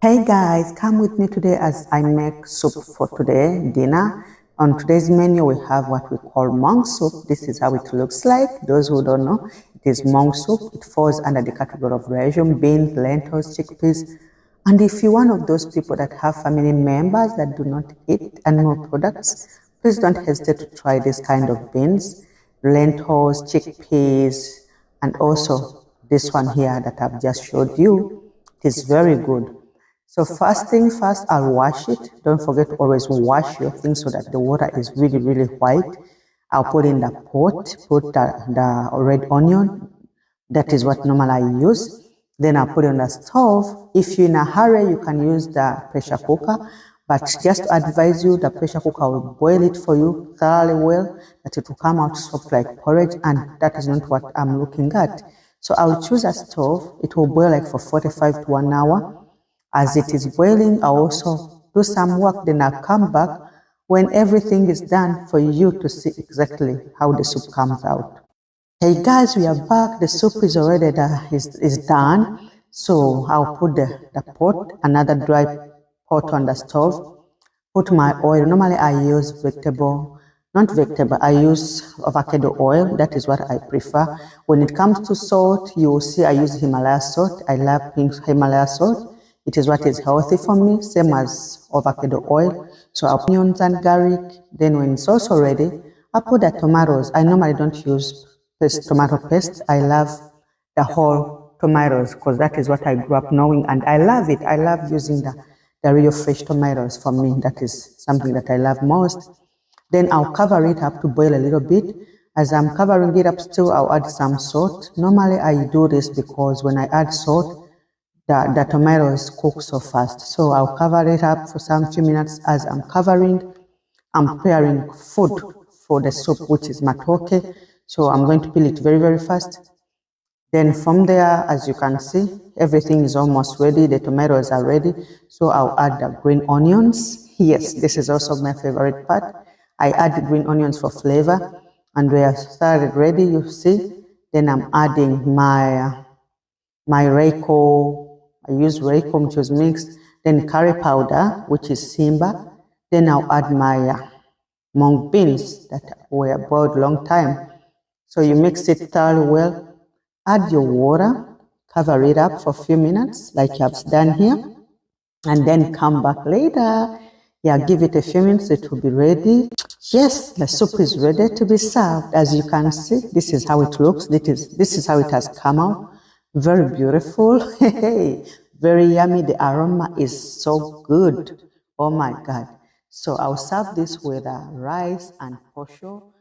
Hey guys, come with me today as I make soup for today dinner. On today's menu we have what we call Mung soup. This is how it looks like. Those who don't know, it is Mung soup. It falls under the category of legume, beans, lentils, chickpeas. And if you're one of those people that have family members that do not eat animal products, please don't hesitate to try this kind of beans, lentils, chickpeas, and also this one here that I've just showed you. It is very good. So first thing first, I'll wash it. Don't forget to always wash your things so that the water is really, really white. I'll put in the pot, put the red onion. That is what normally I use. Then I'll put it on the stove. If you're in a hurry, you can use the pressure cooker. But just to advise you, the pressure cooker will boil it for you thoroughly well, that it will come out soft like porridge, and that is not what I'm looking at. So I'll choose a stove. It will boil like for 45 to 1 hour. As it is boiling, I'll also do some work, then I'll come back when everything is done for you to see exactly how the soup comes out. Hey guys, we are back. The soup is already is done. So I'll put the pot, another dry pot on the stove, put my oil. Normally I use not vegetable, I use avocado oil. That is what I prefer. When it comes to salt, you will see I use Himalaya salt. I love Himalaya salt. It is what is healthy for me, same as avocado oil. So I'll put onions and garlic. Then when it's also ready, I'll put the tomatoes. I normally don't use tomato paste. I love the whole tomatoes because that is what I grew up knowing, and I love it. I love using the real fresh tomatoes. For me, that is something that I love most. Then I'll cover it up to boil a little bit. As I'm covering it up still, I'll add some salt. Normally I do this because when I add salt, the tomatoes cook so fast. So I'll cover it up for some few minutes. As I'm covering, I'm preparing food for the soup, which is matoke. So I'm going to peel it very, very fast. Then from there, as you can see, everything is almost ready. The tomatoes are ready. So I'll add the green onions. Yes, this is also my favorite part. I add the green onions for flavor. And we are started ready, you see. Then I'm adding my Reiko. I use Reiko, which was mixed. Then curry powder, which is Simba. Then I'll add my Mung beans that were boiled long time. So you mix it thoroughly well. Add your water, cover it up for a few minutes, like you have done here, and then come back later. Yeah, give it a few minutes, it will be ready. Yes, the soup is ready to be served. As you can see, this is how it looks. This is how it has come out. Very beautiful. Very yummy. The aroma is so good. Oh my God. So I'll serve this with rice and posho.